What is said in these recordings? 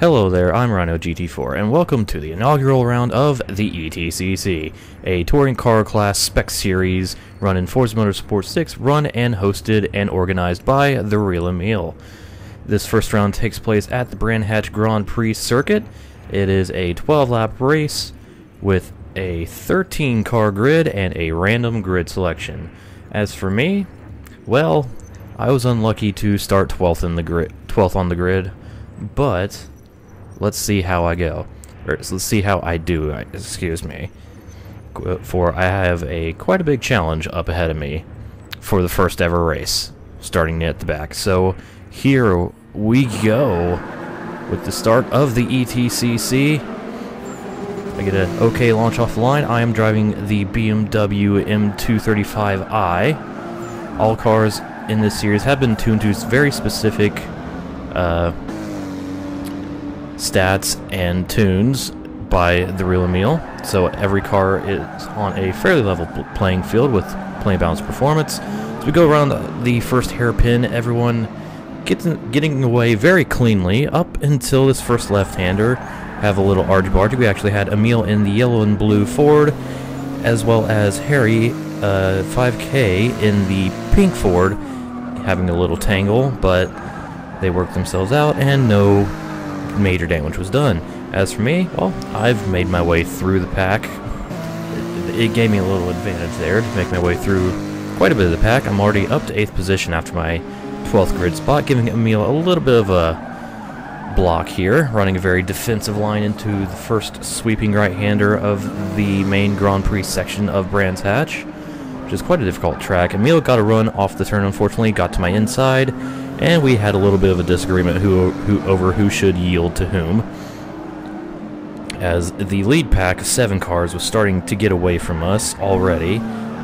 Hello there, I'm Rhino GT4, and welcome to the inaugural round of the ETCC, a touring car class spec series run in Forza Motorsport 6, run and hosted and organized by the Real Emil. This first round takes place at the Brands Hatch Grand Prix circuit. It is a 12-lap race with a 13-car grid and a random grid selection. As for me, well, I was unlucky to start 12th on the grid, but let's see how I go. Or let's see how I do, excuse me. For I have quite a big challenge up ahead of me for the first ever race, starting at the back. So here we go with the start of the ETCC. I get an okay launch off the line. I am driving the BMW M235i. All cars in this series have been tuned to very specific stats and tunes by the Real Emil, so every car is on a fairly level playing field with plenty of balanced performance. As we go around the first hairpin, everyone getting away very cleanly up until this first left-hander. Have a little argy-bargy. We actually had Emil in the yellow and blue Ford, as well as Harry 5K in the pink Ford, having a little tangle, but they worked themselves out and no major damage was done. As for me, well, I've made my way through the pack. It gave me a little advantage there to make my way through quite a bit of the pack. I'm already up to 8th position after my 12th grid spot, giving Emil a little bit of a block here, running a very defensive line into the first sweeping right-hander of the main Grand Prix section of Brands Hatch, which is quite a difficult track. Emil got a run off the turn, unfortunately, got to my inside, and we had a little bit of a disagreement over who should yield to whom, as the lead pack of 7 cars was starting to get away from us already.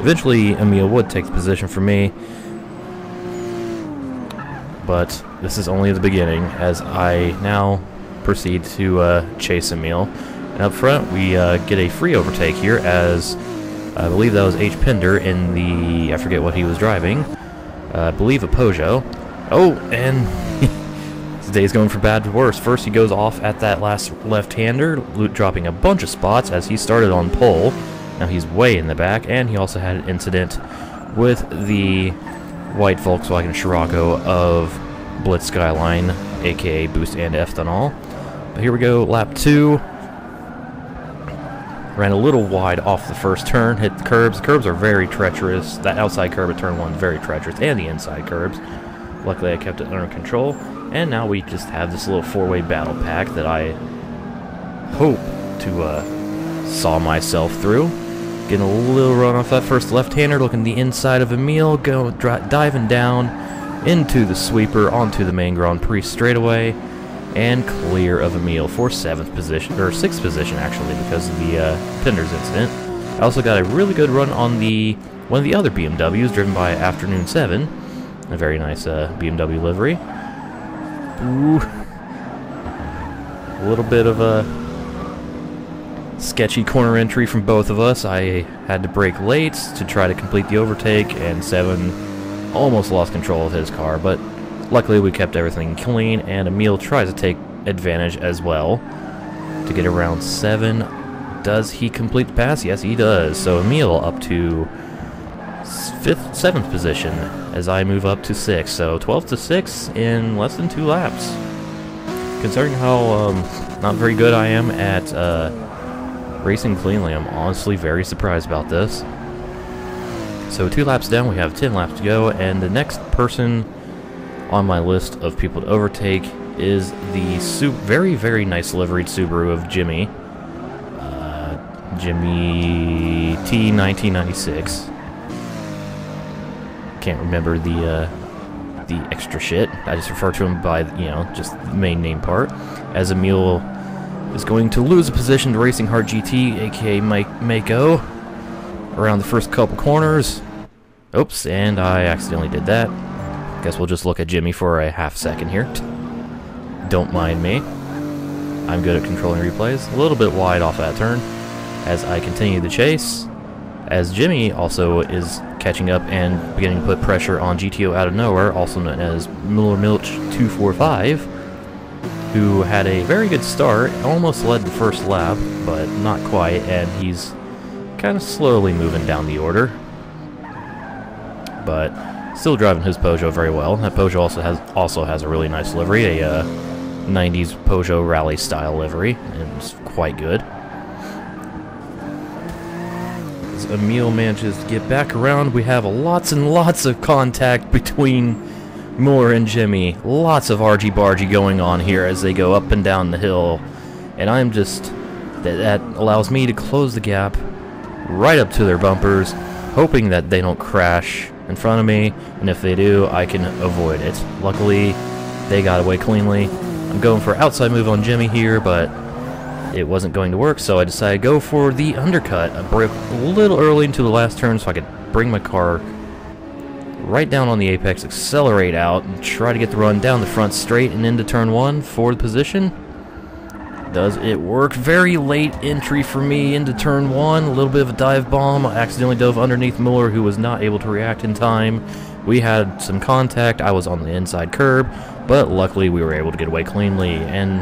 Eventually, Emil would take the position for me, but this is only the beginning, as I now proceed to chase Emil. And up front, we get a free overtake here, as I believe that was H. Pinder in the, I forget what he was driving, I believe a Peugeot. Oh, and his day's going from bad to worse. First, he goes off at that last left-hander, dropping a bunch of spots as he started on pole. Now he's way in the back, and he also had an incident with the white Volkswagen Scirocco of Blitz Skyline, aka Boost and Ethanol. But here we go, lap 2. Ran a little wide off the first turn, hit the curbs. The curbs are very treacherous. That outside curb at turn 1 is very treacherous, and the inside curbs. Luckily I kept it under control, and now we just have this little 4-way battle pack that I hope to saw myself through. Getting a little run off that first left-hander, looking the inside of Emil, diving down into the sweeper onto the main Grand Prix straightaway, and clear of Emil for 7th position, or 6th position actually, because of the Pinder's incident. I also got a really good run on one of the other BMWs driven by Afternoon 7, a very nice BMW livery. Ooh, a little bit of a sketchy corner entry from both of us. I had to brake late to try to complete the overtake, and 7 almost lost control of his car, but luckily we kept everything clean, and Emil tries to take advantage as well to get around 7. Does he complete the pass? Yes, he does. So Emil up to 7th position as I move up to 6th. So 12th to 6th in less than 2 laps. Considering how not very good I am at racing cleanly, I'm honestly very surprised about this. So 2 laps down, we have 10 laps to go, and the next person on my list of people to overtake is the very, very nice liveried Subaru of Jimmy. Jimmy T 1996. Can't remember the extra shit. I just refer to him by, just the main name part. As Emil is going to lose a position to Racing Heart GT, aka Mako, around the first couple corners. Oops, and I accidentally did that. Guess we'll just look at Jimmy for a half second here. Don't mind me. I'm good at controlling replays. A little bit wide off that turn as I continue the chase, as Jimmy also is catching up and beginning to put pressure on GTO out of nowhere, also known as Miller Milch 245. who had a very good start, almost led the first lap, but not quite, and he's kind of slowly moving down the order. But still driving his Peugeot very well. That Peugeot also has a really nice livery, a 90s Peugeot rally style livery, and it's quite good. As Emil manages to get back around, we have lots and lots of contact between Muller and Jimmy. Lots of argy-bargy going on here as they go up and down the hill, and I'm just... that allows me to close the gap right up to their bumpers, hoping that they don't crash in front of me, and if they do, I can avoid it. Luckily, they got away cleanly. I'm going for outside move on Jimmy here, but it wasn't going to work, so I decided to go for the undercut. I broke a little early into the last turn so I could bring my car right down on the apex, accelerate out, and try to get the run down the front straight and into turn 1 for the position. Does it work? Very late entry for me into turn 1. A little bit of a dive bomb. I accidentally dove underneath Muller, who was not able to react in time. We had some contact. I was on the inside curb, but luckily we were able to get away cleanly. And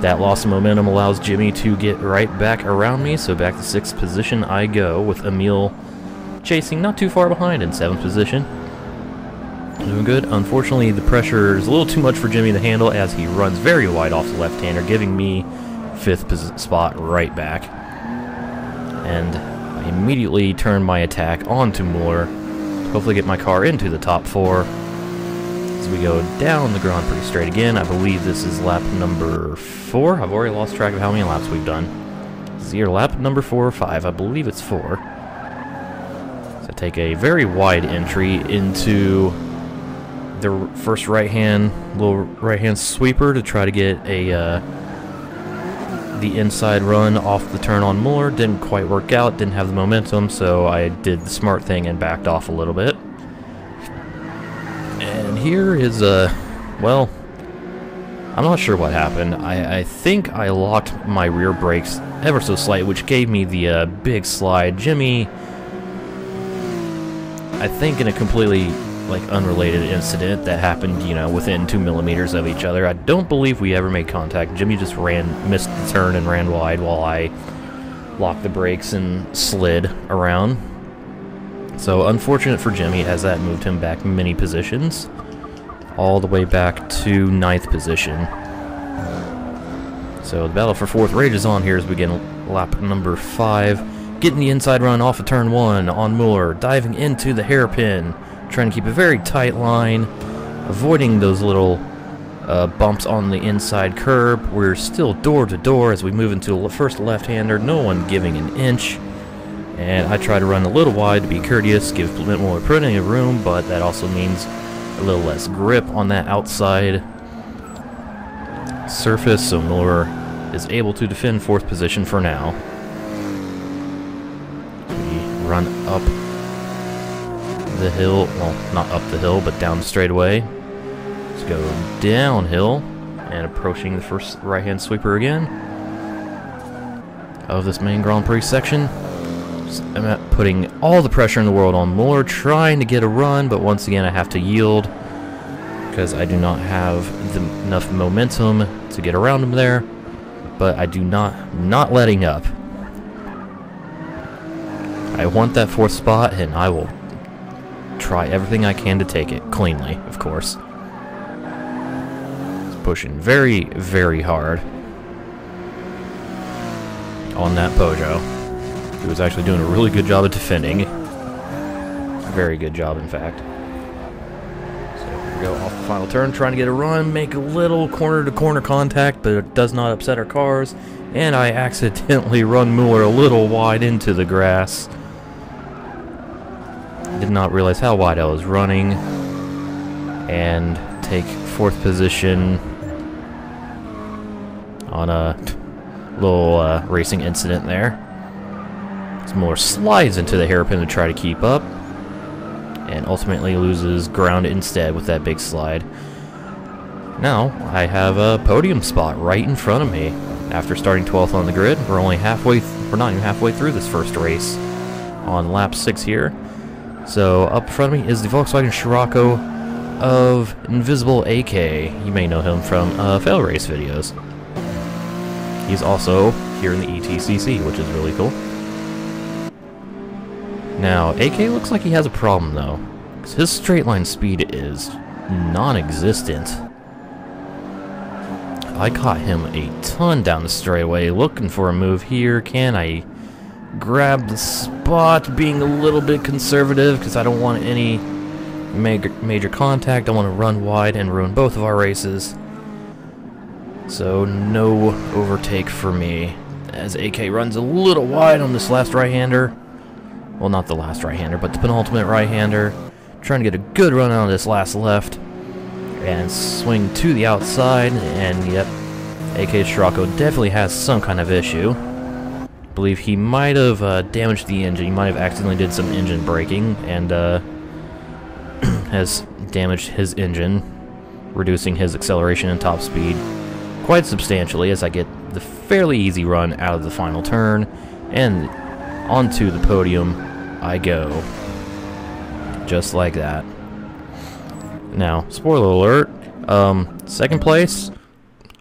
that loss of momentum allows Jimmy to get right back around me. So back to 6th position I go, with Emil chasing not too far behind in 7th position. Doing good. Unfortunately, the pressure is a little too much for Jimmy to handle as he runs very wide off the left-hander, giving me 5th spot right back. And I immediately turn my attack onto Muller to hopefully get my car into the top 4. As we go down the Grand Prix straight again, I believe this is lap number 4. I've already lost track of how many laps we've done. This is either lap number 4 or 5. I believe it's 4. So I take a very wide entry into the first little right-hand sweeper to try to get a the inside run off the turn on Muller. Didn't quite work out, didn't have the momentum, so I did the smart thing and backed off a little bit. And here is well, I'm not sure what happened. I think I locked my rear brakes ever so slightly, which gave me the big slide. Jimmy, I think in a completely unrelated incident that happened, within 2 millimeters of each other. I don't believe we ever made contact. Jimmy just missed the turn and ran wide while I locked the brakes and slid around. So unfortunate for Jimmy, as that moved him back many positions, all the way back to 9th position. So the battle for 4th rages on here as we get lap number 5. Getting the inside run off of turn 1 on Muller, diving into the hairpin, trying to keep a very tight line, avoiding those little bumps on the inside curb. We're still door to door as we move into the first left-hander, no one giving an inch. And I try to run a little wide to be courteous, give Muller plenty of room, but that also means a little less grip on that outside surface, so Muller is able to defend 4th position for now. We run up the hill, well, not up the hill, but down the straightaway. Let's go downhill and approaching the first right-hand sweeper again of this main Grand Prix section. I'm putting all the pressure in the world on Muller, trying to get a run, but once again I have to yield because I do not have enough momentum to get around him there. But I do not letting up. I want that 4th spot, and I will try everything I can to take it cleanly, of course. It's pushing very, very hard on that Peugeot. He was actually doing a really good job of defending. Very good job, in fact. So here we go off the final turn, trying to get a run, make a little corner-to-corner contact, but it does not upset our cars. And I accidentally run Muller a little wide into the grass. Did not realize how wide I was running, and take 4th position on a little racing incident there. Muller slides into the hairpin to try to keep up, and ultimately loses ground instead with that big slide. Now I have a podium spot right in front of me. After starting 12th on the grid, we're not even halfway through this first race on lap 6 here. So up in front of me is the Volkswagen Scirocco of Invisible AK. You may know him from fail race videos. He's also here in the ETCC, which is really cool. Now, AK looks like he has a problem though, because his straight line speed is non-existent. I caught him a ton down the straightaway, looking for a move here. Can I grab the spot, being a little bit conservative because I don't want any major contact. I want to run wide and ruin both of our races. So no overtake for me, as AK runs a little wide on this last right-hander. Well, not the last right-hander, but the penultimate right-hander. Trying to get a good run on this last left. And swing to the outside, and yep, AK Scirocco definitely has some kind of issue. I believe he might have damaged the engine. He might have accidentally did some engine braking, and has damaged his engine, reducing his acceleration and top speed quite substantially as I get the fairly easy run out of the final turn, and onto the podium I go. Just like that. Now, spoiler alert, second place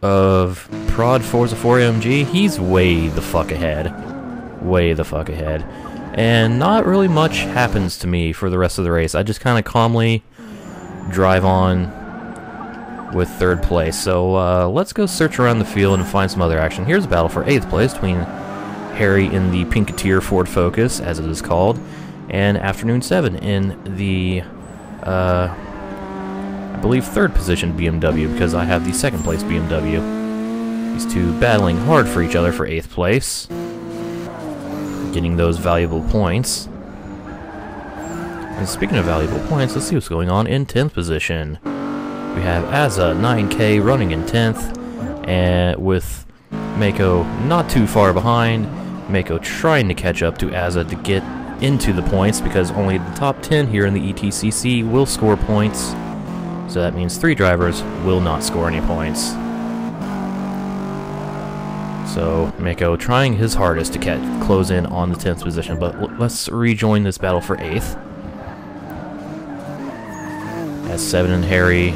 of Prod Forza 4 AMG, he's way the fuck ahead. Way the fuck ahead. And not really much happens to me for the rest of the race. I just kind of calmly drive on with third place. So let's go search around the field and find some other action. Here's a battle for 8th place between Harry in the Pinketeer Ford Focus, as it is called, and Afternoon 7 in the I believe 3rd position BMW, because I have the 2nd place BMW. These two battling hard for each other for 8th place, getting those valuable points. And speaking of valuable points, let's see what's going on in 10th position. We have Azza 9K running in 10th, and with Mako not too far behind. Mako trying to catch up to Azza to get into the points, because only the top 10 here in the ETCC will score points. So that means 3 drivers will not score any points. So Mako trying his hardest to close in on the 10th position, but let's rejoin this battle for 8th. As 7 and Harry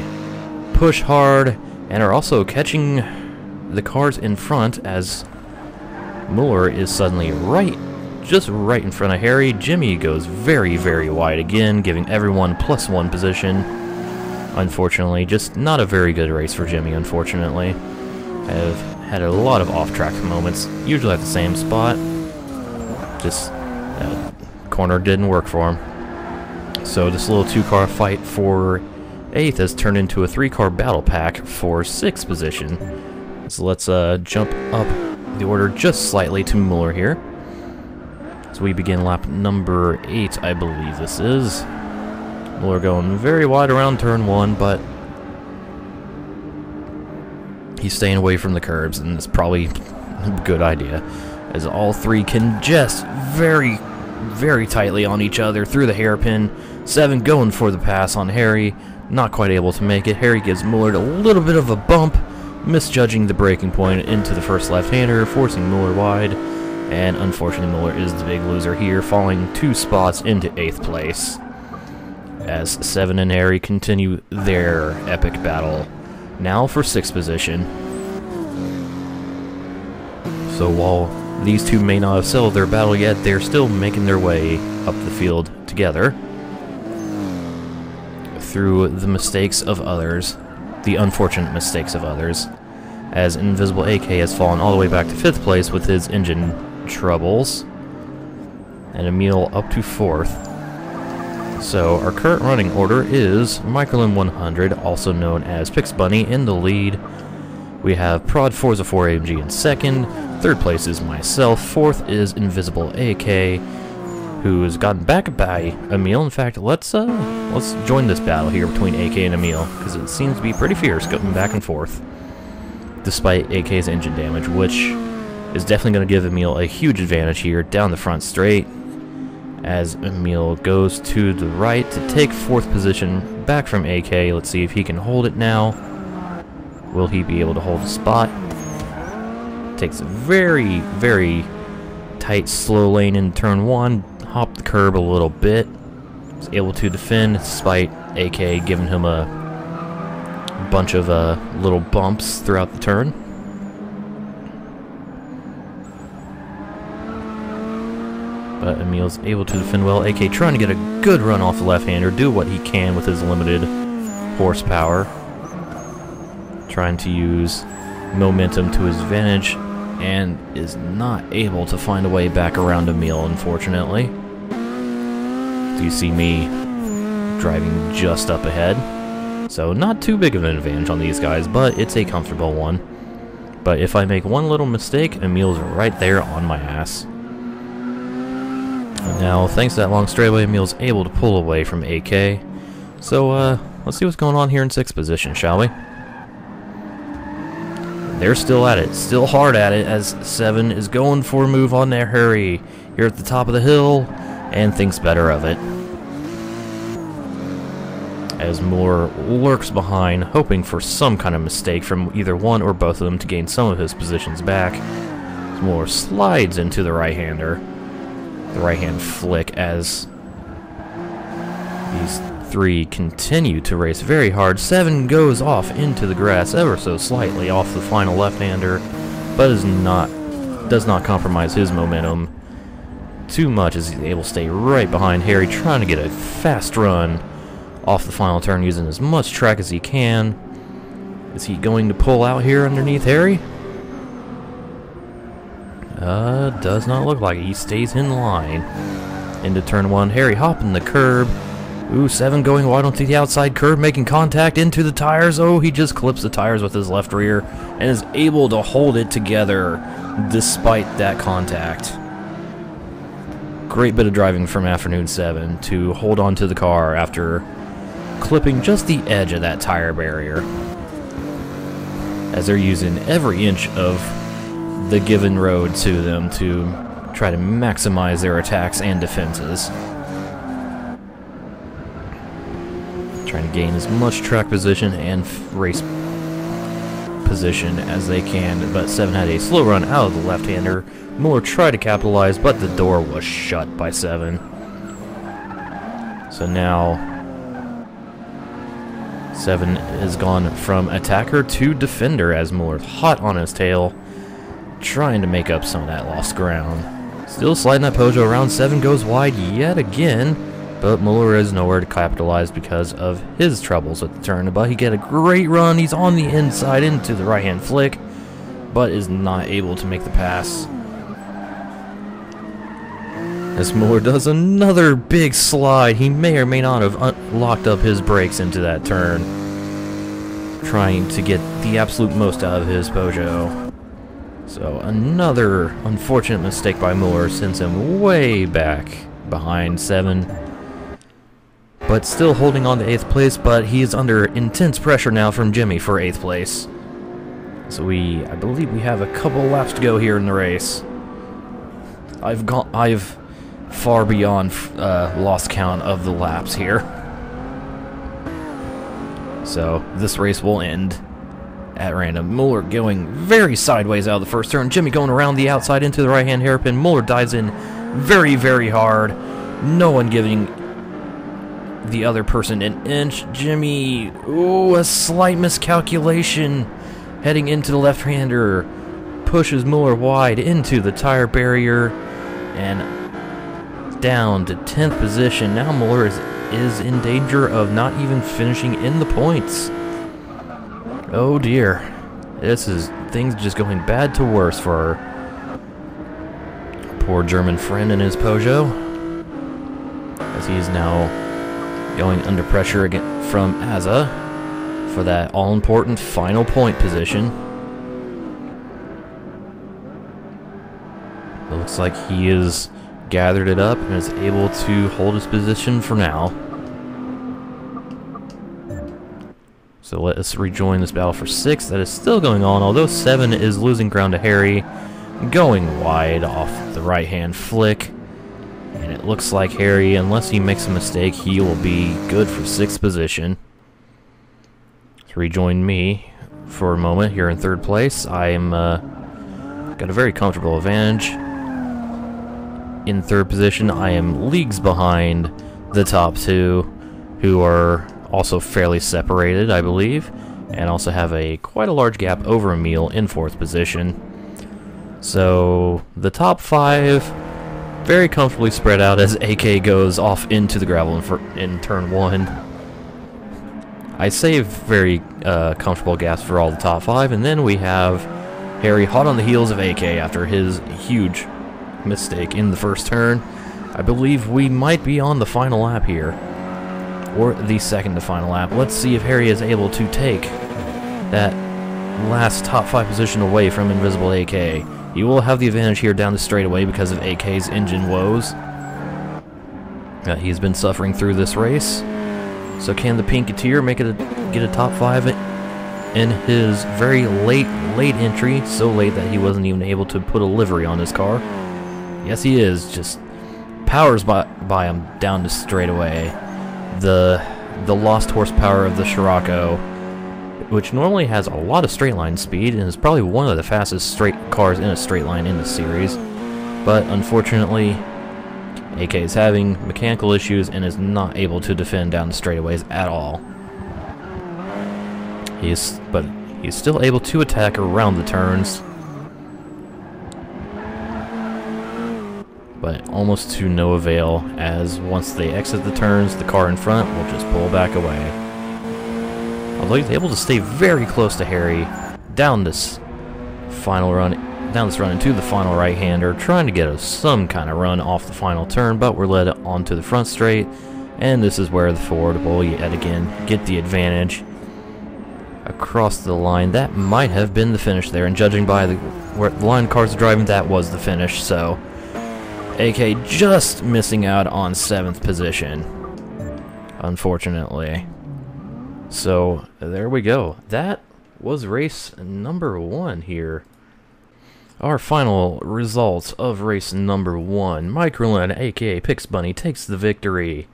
push hard and are also catching the cars in front, as Mueller is suddenly just right in front of Harry. Jimmy goes very, very wide again, giving everyone +1 position. Unfortunately, just not a very good race for Jimmy, unfortunately. I've had a lot of off-track moments, usually at the same spot. Just, corner didn't work for him. So this little 2-car fight for 8th has turned into a 3-car battle pack for 6th position. So let's jump up the order just slightly to Mueller here. So we begin lap number 8, I believe this is. Mueller going very wide around turn 1, but he's staying away from the curbs, and it's probably a good idea, as all 3 congest very, very tightly on each other through the hairpin. 7 going for the pass on Harry, not quite able to make it. Harry gives Mueller a little bit of a bump, misjudging the braking point into the first left-hander, forcing Mueller wide, and unfortunately Mueller is the big loser here, falling 2 spots into 8th place, as 7 and Harry continue their epic battle, now for 6th position. So while these two may not have settled their battle yet, they're still making their way up the field together through the mistakes of others, the unfortunate mistakes of others, as Invisible AK has fallen all the way back to 5th place with his engine troubles, and Emil up to 4th. So our current running order is Microlin 100, also known as Pix Bunny, in the lead. We have Prod Forza 4 AMG in 2nd. 3rd place is myself. 4th is Invisible AK, who has gotten back by Emil. In fact, let's join this battle here between AK and Emil, because it seems to be pretty fierce going back and forth, despite AK's engine damage, which is definitely going to give Emil a huge advantage here down the front straight, as Emil goes to the right to take 4th position back from AK. Let's see if he can hold it now. Will he be able to hold the spot? Takes a very, very tight, slow lane in turn 1, hop the curb a little bit, Was able to defend despite AK giving him a bunch of little bumps throughout the turn. But Emil's able to defend well. AK trying to get a good run off the left-hander, do what he can with his limited horsepower. Trying to use momentum to his advantage, and is not able to find a way back around Emil, unfortunately. So you see me driving just up ahead. So not too big of an advantage on these guys, but it's a comfortable one. But if I make one little mistake, Emil's right there on my ass. Now, thanks to that long straightaway, Emil's able to pull away from AK. So, let's see what's going on here in 6th position, shall we? They're still at it, still hard at it, as 7 is going for a move on their Harry here at the top of the hill, and thinks better of it. As Moore lurks behind, hoping for some kind of mistake from either one or both of them to gain some of his positions back. As Moore slides into the right-hander. The right-hand flick as these 3 continue to race very hard. 7 goes off into the grass ever so slightly off the final left-hander, but does not compromise his momentum too much as he's able to stay right behind Harry, trying to get a fast run off the final turn using as much track as he can. Is he going to pull out here underneath Harry? Does not look like it. He stays in line into turn 1. Harry hopping the curb. Ooh, 7 going wide onto the outside curb, making contact into the tires. Oh, he just clips the tires with his left rear and is able to hold it together despite that contact. Great bit of driving from Afternoon 7 to hold on to the car after clipping just the edge of that tire barrier, as they're using every inch of the given road to them to try to maximize their attacks and defenses. Trying to gain as much track position and race position as they can, but 7 had a slow run out of the left-hander. Muller tried to capitalize, but the door was shut by 7. So now 7 has gone from attacker to defender as Muller's hot on his tail, trying to make up some of that lost ground. Still sliding that Peugeot around. 7 goes wide yet again, but Muller is nowhere to capitalize because of his troubles at the turn. But he get a great run. He's on the inside into the right-hand flick, but is not able to make the pass. As Muller does another big slide, he may or may not have locked up his brakes into that turn, trying to get the absolute most out of his Peugeot. So another unfortunate mistake by Muller sends him way back behind 7. But still holding on to 8th place, but he is under intense pressure now from Jimmy for 8th place. So I believe we have a couple laps to go here in the race. I've far beyond lost count of the laps here. So this race will end at random. Muller going very sideways out of the first turn. Jimmy going around the outside into the right-hand hairpin. Muller dives in very, very hard. No one giving the other person an inch. Jimmy, ooh, a slight miscalculation heading into the left-hander. Pushes Muller wide into the tire barrier and down to 10th position. Now Muller is in danger of not even finishing in the points. Oh dear. This is things just going bad to worse for our poor German friend and his Peugeot, as he is now going under pressure again from Azza for that all-important final point position. It looks like he has gathered it up and is able to hold his position for now. So let us rejoin this battle for 6. That is still going on, although 7 is losing ground to Harry, going wide off the right-hand flick. And it looks like Harry, unless he makes a mistake, he will be good for 6th position. Let's rejoin me for a moment here in 3rd place. I am got a very comfortable advantage. In 3rd position, I am leagues behind the top two, who are also fairly separated, I believe, and also have quite a large gap over Emil in 4th position. So the top 5 very comfortably spread out as AK goes off into the gravel in turn 1. I saved very comfortable gaps for all the top 5, and then we have Harry hot on the heels of AK after his huge mistake in the first turn. I believe we might be on the final lap here, or the second to final lap. Let's see if Harry is able to take that last top 5 position away from Invisible AK. He will have the advantage here down the straightaway because of AK's engine woes. He's been suffering through this race. So can the Pinketeer get a top 5 in his very late entry? So late that he wasn't even able to put a livery on his car. Yes, he is. Just powers by him down the straightaway. The lost horsepower of the Scirocco, which normally has a lot of straight line speed and is probably one of the fastest straight cars in a straight line in the series. But unfortunately, AK is having mechanical issues and is not able to defend down the straightaways at all. But he's still able to attack around the turns, but almost to no avail, as once they exit the turns, the car in front will just pull back away. Although he's able to stay very close to Harry down this run into the final right-hander, trying to get some kind of run off the final turn, but we're led onto the front straight, and this is where the Ford will yet again get the advantage across the line. That might have been the finish there, and judging by where the line cars are driving, that was the finish. So AK just missing out on 7th position, unfortunately. So there we go. That was race number 1 here. Our final results of race number 1. Mike Rowland, aka Pix Bunny, takes the victory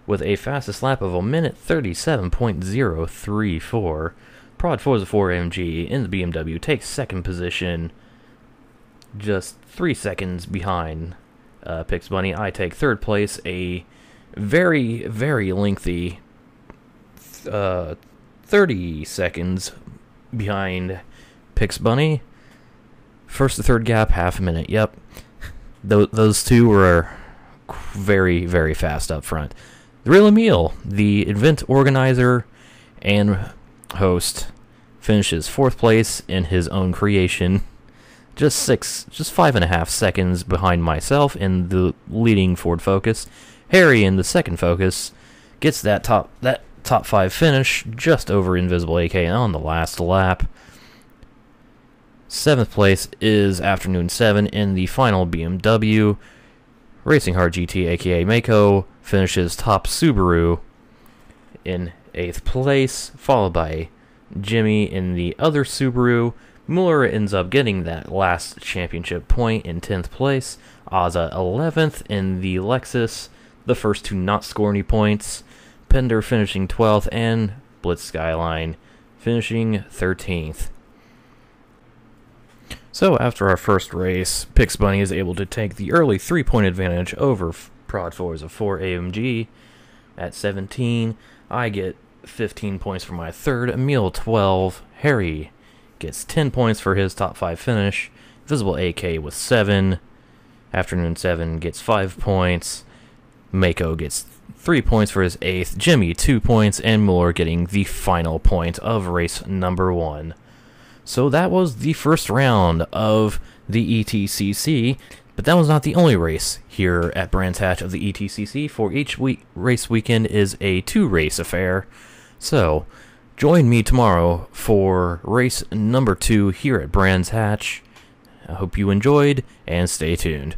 with a fastest lap of 1:37.034. Prod Forza 4 AMG in the BMW takes 2nd position, just 3 seconds behind Pix Bunny. I take 3rd place, a very, very lengthy 30 seconds behind Pix Bunny. 1st to 3rd gap, half a minute. Yep. Those two were very, very fast up front. The real Emil, the event organizer and host, finishes 4th place in his own creation. Just 5.5 seconds behind myself in the leading Ford Focus. Harry in the 2nd Focus gets that top 5 finish just over Invisible AK on the last lap. 7th place is Afternoon 7 in the final BMW. Racing Hard GT, aka Mako, finishes top Subaru in 8th place, followed by Jimmy in the other Subaru. Mueller ends up getting that last championship point in 10th place. Azza 11th in the Lexus, the first to not score any points. Pender finishing 12th, and Blitz Skyline finishing 13th. So after our first race, Pix Bunny is able to take the early 3-point advantage over Prod Forza 4 AMG at 17. I get 15 points for my 3rd, Emil 12, Harry gets 10 points for his top 5 finish, Visible AK with 7, Afternoon 7 gets 5 points, Mako gets 3 points for his 8th, Jimmy 2 points, and Mueller getting the final point of race number 1. So that was the first round of the ETCC, but that was not the only race here at Brands Hatch of the ETCC, for each race weekend is a 2-race affair. So join me tomorrow for race number 2 here at Brands Hatch. I hope you enjoyed, and stay tuned.